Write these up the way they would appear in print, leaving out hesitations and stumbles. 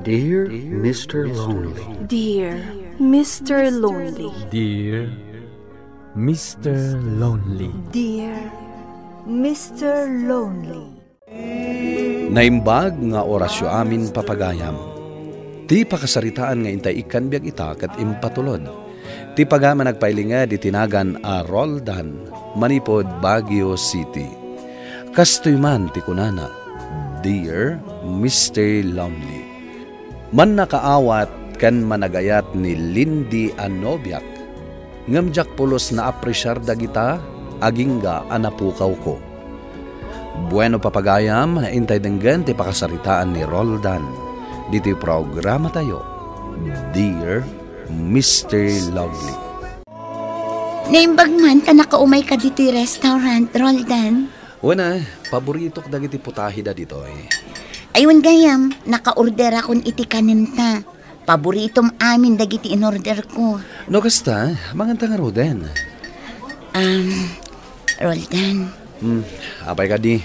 Dear Mr. Lonely. Dear Mr. Lonely. Dear Mr. Lonely. Dear Mr. Lonely. Naimbag nga orasyo amin papagayam. Ti pakasaritaan nga intay ikan biag ita kat impatulod. Ti pagama nagpailinga di tinagan a Roldan, Manipod, Baguio City. Kastoy man ti kunana, Dear Mr. Lonely. Man nakaawat kan managayat ni Lindy Anobiak. Ngamjak pulos na apresyar dagita, agingga anapukaw ko. Bueno papagayam, intay denggan ti pakasaritaan ni Roldan. Dito programa tayo, Dear Mr. Lovely. Naimbag man ka nakaumay ka dito restaurant, Roldan. Wana, paborito ko dagiti putahe da dito eh. Ayun gayam, naka-order akong itikanin ta. Paboritom amin dagiti in-order ko. No kasta, manganta nga Roden. Roldan. Apay ka di.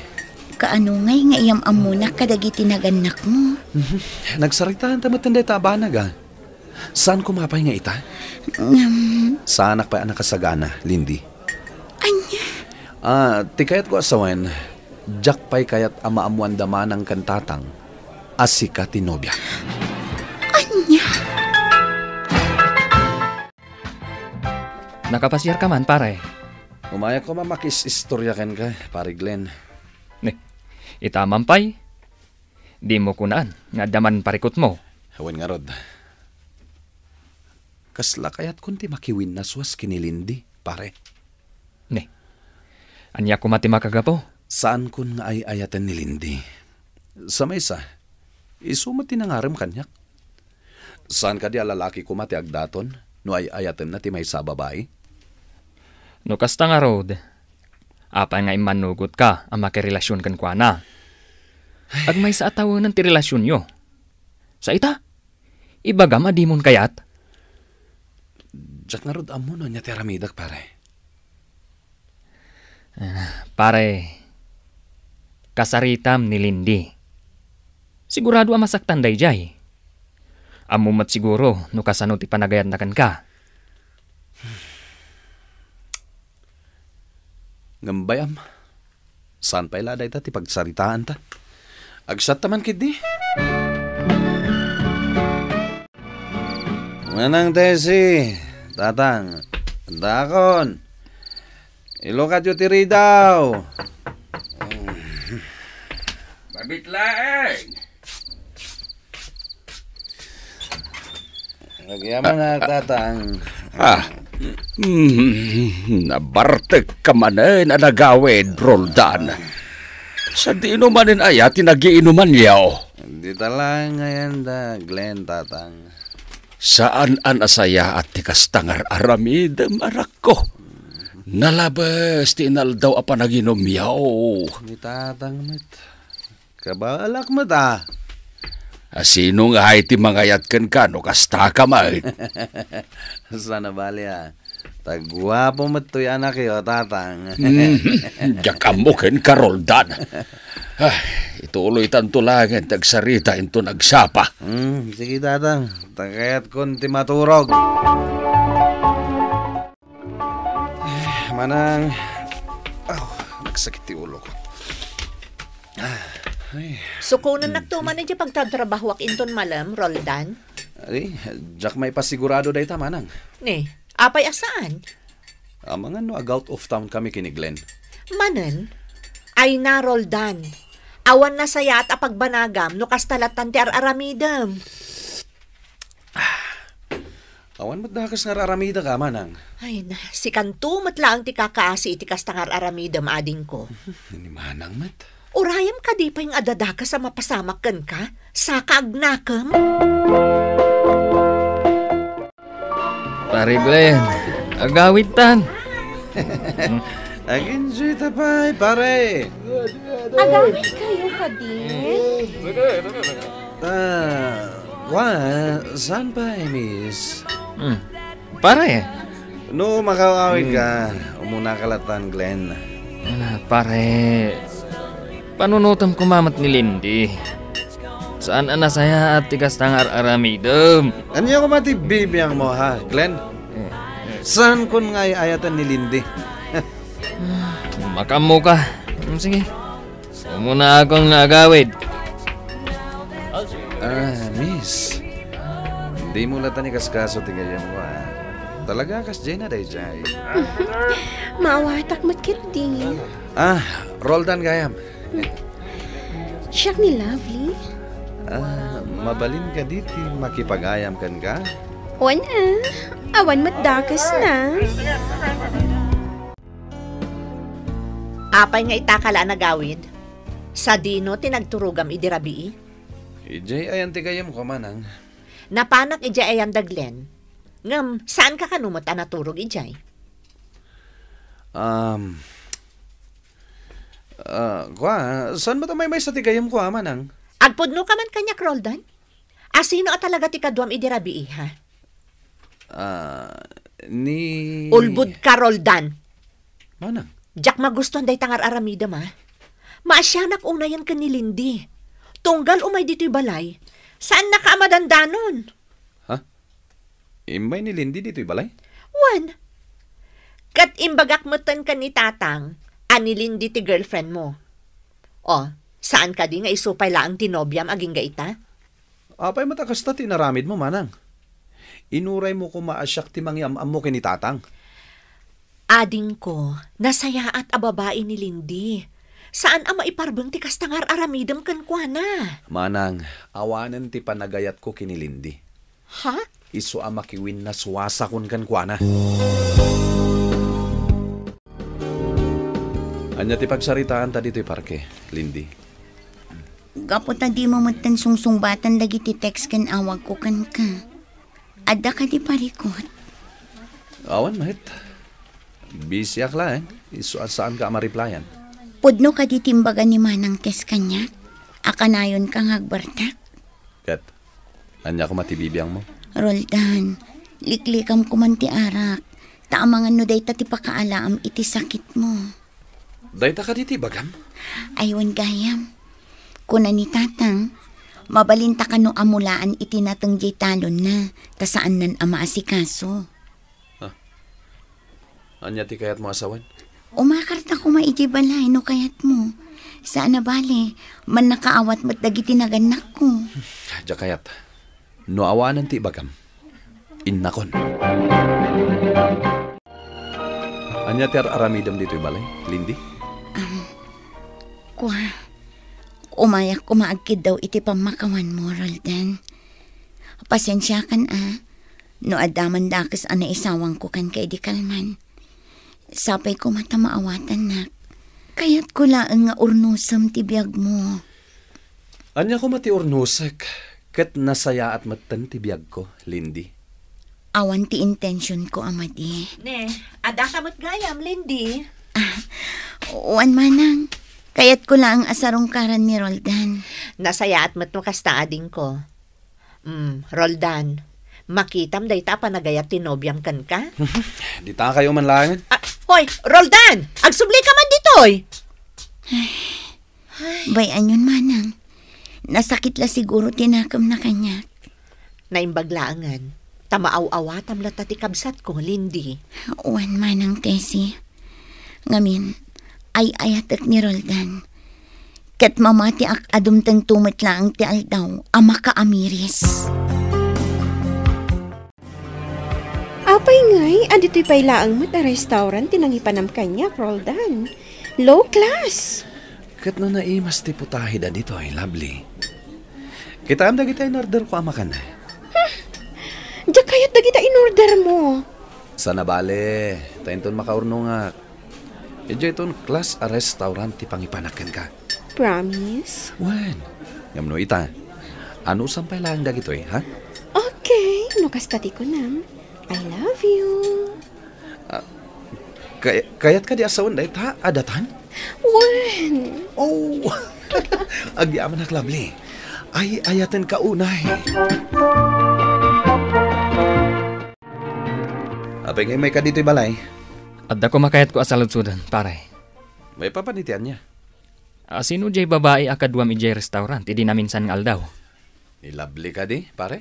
Kaano ngay nga iyam amuna kadagiti naganak mo? Nagsaritaan ta matanda tabanag ah. Saan kumapay nga ita? Saan pa anak kasagana, Lindy? Anya? Tikayat ko asawan, Jack pa'y kayat amaamuan daman ng kantatang asika tinobya. Anya? Nakapasyar ka man, pare. Umaya ko mamakis-istorya ken ka, pare Glenn. Itamampay. Di mo kunaan, nga daman parikot mo. Hawan nga rod. Kasla kayat kunti makiwin na suwas kinilindi, pare. Anya ko mati makagapo. Saan kun nga ay ayatan ni Lindy? Sa maysa, isumati nangaram kanyak. Saan ka di alalaki ko mati agdaton, no ay ayatan na ti may sa babae? No kasta nga road, apa nga imanugot ka ang makirelasyon kan kwa na. Ag may sa atawanan ti relasyon nyo. Sa ita, ibagam adimon kayat. Jack nga rod amo no niya ti aramidak, pare. Pare, kasaritam ni Lindy. Sigurado ang masaktan dayjay. Amumat siguro no kasano ti panagayat na kan ka. Ngambayam, saan pa iladay ta ti pagsaritaan ta? Agsat taman kidi. Manang Tesi, tatang, dakon. Ilokat yu tiri daw. Babitlaeng. Nagyaman na tatang. Nabartek ka manen na nagawid, Roldan. Sa di inumanin aya, tinagi-inuman yaw. Hindi talang ngayon da, Glenn, tatang. Saan an asaya at tikastangar aramid, marak ko. Nalabas, tinal daw apa naginom yaw. Hindi tatang mat. Kabalak mat ah. Sino nga ay timangayat kan ka, no kasta ka man. Sana bali ah. Tagwapo mat to'y anak yo, tatang. Jakamukin ka, Roldan. Ituloy tantulagan, tagsarita into nagsapa. Sige tatang, tagayat kon ti maturog. Manang, nagsakit ti ulo ko. So kung nagtuman na dyan pagtatrabahwak inton malam, Roldan? Ay, Jack may pasigurado day ta, manang. Apay asaan? Mga no, out of town kami kini Glenn. Manen, ay na Roldan. Awan na saya at apagbanagam no kastalatan ti aramidam. Awan mo't dakas nga raramida ka, manang. Ay na, si kanto matlaang ti kakaasi iti kastangar aramidam ading ko. Ni manang mat. Urayam ka di pa yung adadaka sa mapasamak kan ka? Sa kaagnakam? Pare Glenn, agawid tan. Nag-enjoy tapay, pare. Agawid kayo ka din? Saan pa, miss? Pare. No, makawawid ka. Umuna kalatan, Glenn. Pare, panunutan ko mamat ni Lindy. Saan na saya at tikas tangar aramidam? Anya ko mati bibiyang mo ha, Glenn? Saan kun nga ayatan ni Lindy? Makamo ka. Sige. Muna akong nagawid. Miss. Hindi mo lata ni kaskaso tingayam mo ha. Talaga kas Jay na day Jay. Maawatak matkiti. Roldan gayam. Siya ni Lovely. Mabalin ka diti, makipag-ayam kan ka? Wana, awan matdakas na. Apay nga itakala nagawid. Sa dino tinagturugam idirabii. Ijay ayan ti kayam ko manang. Napanak ijay ayan daglen. Ngam, saan ka kanumot naturog ijay? Saan ba tamay may sa ti kayam ko manang? Agpudno ka man kanyak, Roldan? Asino at talaga ti kaduam idirabii, ha? Ni... Ulbud ka, Roldan. Manang? Jack magustuhan day tangar aramida, ma. Maasyanak unayan ka ni Lindy. Tunggal umay dito'y balay. Saan nakaamadandanon? Ha? Imbay ni Lindy dito'y balay? Wan. Kat imbagak mutan ka ni Tatang, ani Lindy ti girlfriend mo. Saan ka di nga isupay laang tinobyam aging gaita? Apay matakas na tinaramid mo, manang. Inuray mo kung maasyak ti mangyamam mo kinitatang. Ading ko, nasaya at ababae ni Lindy. Saan ang maiparbang ti kastangar aramidam kan kwa na? Manang, awanan ti panagayat ko kini Lindy. Ha? Isu ang makiwin na suwasa kun kan kwa na. Anya ti pagsaritaan ta dito'y parke, Lindy. Gapot na di mo matan sungsungbatan dagiti text kan awag ko kan ka. Ada ka di parikot. Awan mahit. Busy akla saan ka mariplayan? Pudno ka di timbaga ni manang tes kanya. Akanayon kang agbartak. Kat, anya ko matibibiyang mo? Roldan, liklikam ko man ti arak. Taamangan no day ta ti pakaalaam iti sakit mo. Day ta ka di bagam? Aywan gayam. Kuna ni Tatang, mabalinta ka no amulaan itinatang jay talon na, tasaan nan ama asikaso. Anya ti kayat mo asawan? Umakarta ko maiji balay no kayat mo. Saan na bale, man nakaawat mat dagiti naganak ko. Diya kayat, no awanan ti bagam, innakon. Anya ti aramidam dito'y balay, Lindy? Umayak kumaagkid daw iti pamakawan mo, Roldan. Pasensya kan no adaman dakas ana isawang ko kan kay di kalman. Sapay ko matamaawatan nak. Kaya't ko laang nga urnusam ti biyag mo. Anya ko mati urnusek, kat nasaya at matan ti biyag ko, Lindy. Awan ti intention ko, amadi. Ne, ada ka mo't gayam, Lindy. Uwan manang. Kaya't ko lang asarong karan ni Roldan. Nasaya at matno kasta ading ko. Roldan, makitam day ta panagayat tinobyang kan ka? Di ta kayo man langan? Hoy, Roldan! Agsubli ka man ditoy! Bayan yun manang. Nasakit la siguro tinakam na kanya. Naimbaglaangan. Tamaaw-awatam latati kabsat ko, Lindy. Uwan manang Tessie. Ngamin, ay ayatak ni Roldan. Kat mamati ak adumtang tumat lang ti aldaw, ama ka amiris. Apay ngay, adito'y pailaang mat a restaurant tinangipanam kanya, Roldan. Low class. Kat no naimas ti putahe da dito ay lovely. Kita am dagita in order ko ama ka na. Diya kaya't dagita in order mo. Sana bale, tainton makaurno nga. Medyo iton class a restaurant ti pangipanakan ka. Promise? Wen, ngamno ita. Ano sampay lang dagito ha? Okay, nukastati ko nam. I love you. Kayat ka di asawan da ita, adatan? When? Oh, agyaman ak lovely. Ay, ayaten ka unay. Apay ngay may ka dito'y balay. Adda ko makayat ko asalud-sudan, paray. May papanitian niya. Sino jay babae akadwam ijay restaurant, idi naminsan ng aldaw. Nilabli ka di, pare?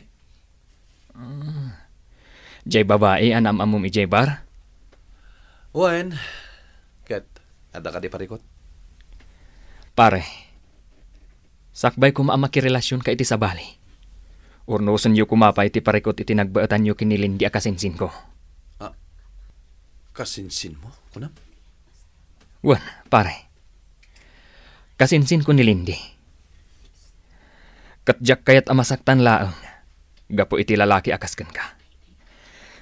Jay babae anam amom ijay bar? Wen, ket, ada ka di parikot? Pare, sakbay ko maamakirelasyon ka iti sa bali. Urnoson yu kumapa iti parikot iti nagbaatan yu kinilin di akasinsin ko. Kasinsin mo, kunam? Wan, pare. Kasinsin ko ni Lindy. Katjak kayat amasaktan laang. Gapo iti lalaki akasken ka.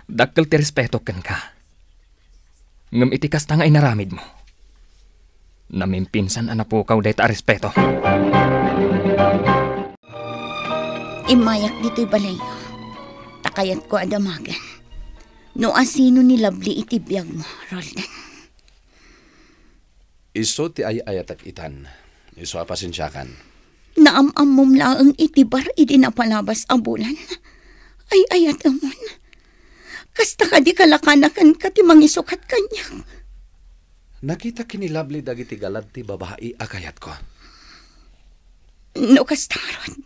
Dakkel ti respeto ken ka. Ngem iti kasta nga inaramid mo. Namimpinsan anapukaw day ta respeto. Imayak dito'y balay. Takayat ko adamagan. No asino ni Lovely iti biyag mo, Roldan. Iso ti ayatak itan. Iso apasensyakan. Naamamom laang itibar iti napalabas abulan. Ay ayat amon. Kasta ka di kalakanakan ka ti mangisukat kanya. Nakita kinilabli dagiti galad ti babae akayat ko. No kasta ron.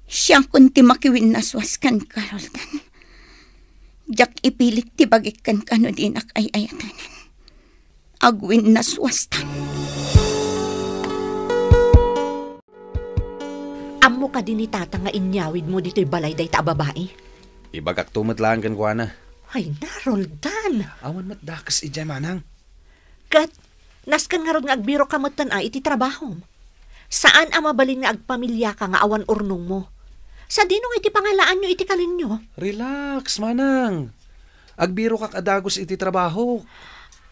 Siya kun ti makiwin naswaskan ka, Roldan. Jak ipilit ti bagikan ka no dinak ay ayatanan. Agwin naswastan. Amo ka din ni tata nga inyawid mo dito'y balay day ta babae. Ibagak tumatlaan kan kwa na. Ay na, Roldan. Awan matdakas ijay manang. Kat, naskan nga ron nga agbiro ka matan iti trabaho. Saan ang mabalin nga agpamilya ka nga awan urnong mo? Sa dinong iti pangalaan nyo iti kalinyo. Relax, manang. Agbiro kak adagos iti trabaho.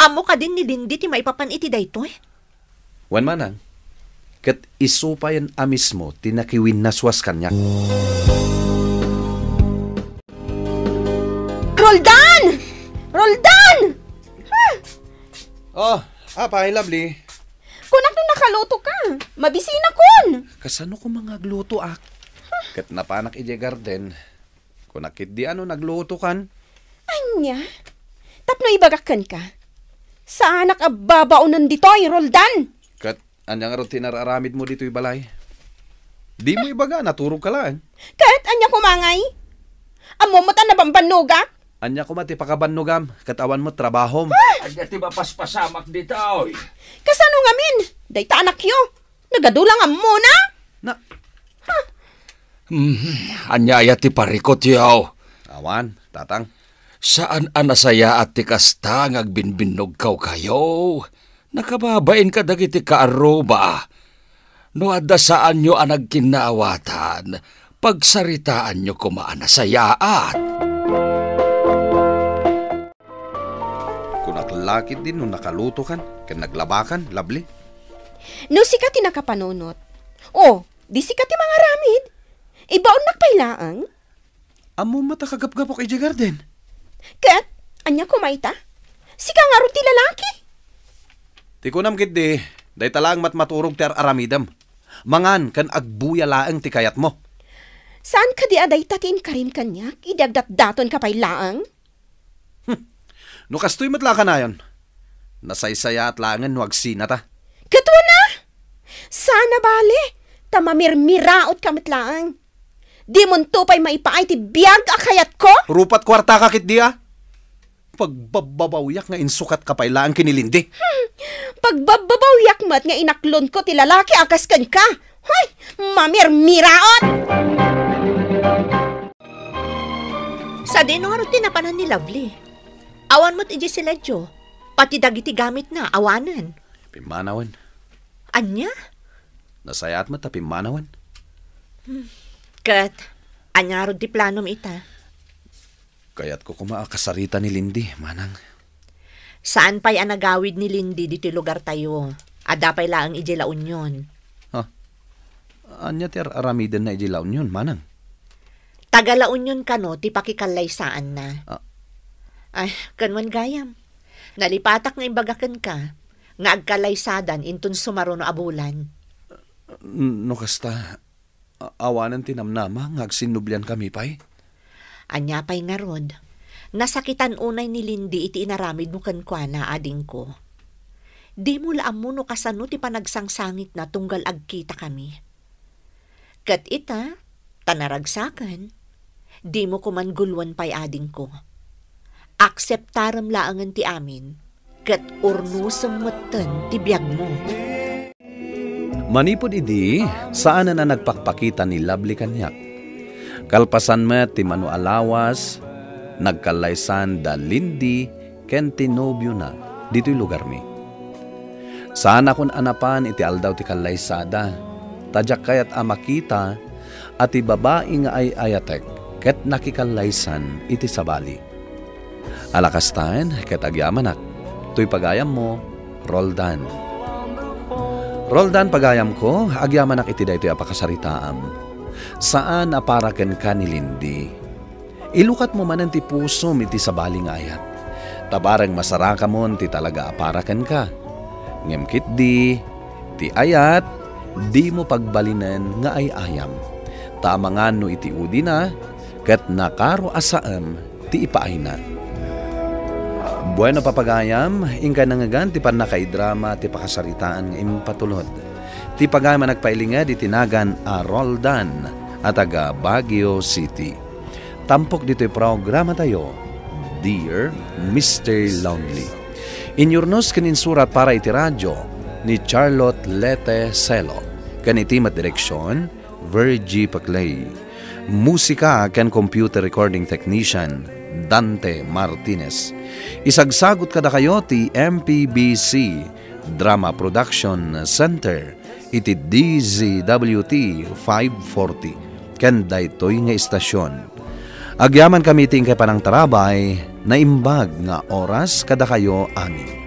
Amo ka din ni Lindy ti maipapan iti daytoy. Wan manang. Kat isupayan amis mo tinakiwin naswas kanya. Roldan! Roldan! Oh, apay, Lovely. Kunak na nakaluto ka. Mabisina kun. Kasano ko mga agluto ak? Kat napanak ije garden. Kunakit di ano nagluto kan? Anya? Tapno ibagakan ka. Sa anak ababaunan ditoy, Roldan. Kat anyang aro tinararamid mo dito'y balay. Di mo ibaga, naturog ka lang. Kahit anya kumangay. Amo mo ta nabambanuga. Anya ko mati pakabanugam, katawan mo trabahom. Anya ti mapaspasamak ditaw. Kasano nga min? Day ta anak yo. Nagadulang amo na. Na, Anya ti parikot yaw. awan, tatang. Saan anasaya at ti kasta ngagbinbinog kayo? Nakababain ka dagiti kaaroba. No adda saan nyo ang nagkinaawatan, pagsaritaan nyo kumaanasayaat. Kung naklakit din nung nakaluto kan, kan naglabakan, Lovely. No sika ti nakapanunot. Oh, di sika ti mga ramid. Ibaon nakpailaang. Amo mata kagap-gapok ije garden. Kat, anya kumaita? Sika nga ro ti lalaki. Ti kunam kit di, day talang matmaturog ti aramidam. Mangan kan agbuya laang ti kayat mo. Saan ka di aday tatin karin kanyak? Idagdat-daton ka pailaang? No kastoy matla ka na yon. Nasaysaya at langan no agsina ta. Katwa na! Sana bale, tamamirmiraot ka matlaang. Di mon tupay maipaay ti biyag akayat ko? Rupat kwarta ka kit di ah. Pagbabawyak nga insukat ka pa ilaan kinilindi. Pagbabawyak mat nga inaklon ko ti lalaki akaskan ka. Hoy, mamirmiraot! Sa dino nga ron tinapanan ni Lovely. Awan mo't iji sila Jo. Pati dagiti gamit na, awanan. Pimanawan. Anya? Nasayat mo ta pimanawan. Kat, anya ron ti planom ita. Kayat ko kumaakasarita ni Lindy, manang. Saan pa'y anagawid ni Lindy dito lugar tayo? Adapay laang iji La Union. Anya ti aramidan na ije laon yun, manang. Taga La Union ka no, ti pakikalaysaan na. Ay, kanwan gayam. Nalipatak nga imbagakan ka. Nga agkalaysadan intun sumaro no abulan. No kasta, awanan tinamnama, nga agsinublian kami pa'y. Anya pa'y nga rod. Nasakitan unay ni Lindy iti inaramid mo kankwana ading ko. Di mo laam mo no kasano ti panagsangsangit na tunggal agkita kami. Kat ita, Tanaragsakan, di mo kuman gulwan pa'y ading ko. Akseptaram laangan ti amin, kat urnusang matan ti biyag mo. Manipod idi, saan na nagpakpakita ni Lovely kanyak. Kalpasan met ti Manu Alawas, nagkalaysan da Lindy, ken ti nobyo na, dito'y lugar mi. Saan akong anapan iti aldaw ti kalaysada, tadyak kayat amakita, at ti babae nga ay ayatek, ket nakikalaysan iti sabali. Alakastan, ket agyamanak, tuy pagayam mo, Roldan. Roldan pagayam ko, agyamanak iti daytoy apakasaritaam. Saan aparaken ka ni Lindy? Ilukat mo manan ti puso iti sabaling ayat. Tabarang masaraka mo ti talaga aparaken ka. Ngemkit di, ti ayat, di mo pagbalinan nga ay ayam. Tamangan no iti udi na, ket nakaro asaam ti ipaay na. Bueno papagayam, ingka nangagan ti panakaidrama ti pakasaritaan nga impatulod. Ti pagayam nagpailinga di tinagan a Roldan at taga Baguio City. Tampok dito'y programa tayo, Dear Mr. Lonely. Inyurnos kaninsurat para iti radyo ni Charlotte Lete Celo. Kanitimat direksyon, Virgie Paclay. Musika ken computer recording technician, Dante Martinez. Isagsagot kada kayo ti MPBC Drama Production Center iti DZWT 540 ken daytoy nga istasyon. Agyaman kami ting kay panang tarabay na imbag nga oras kada kayo amin.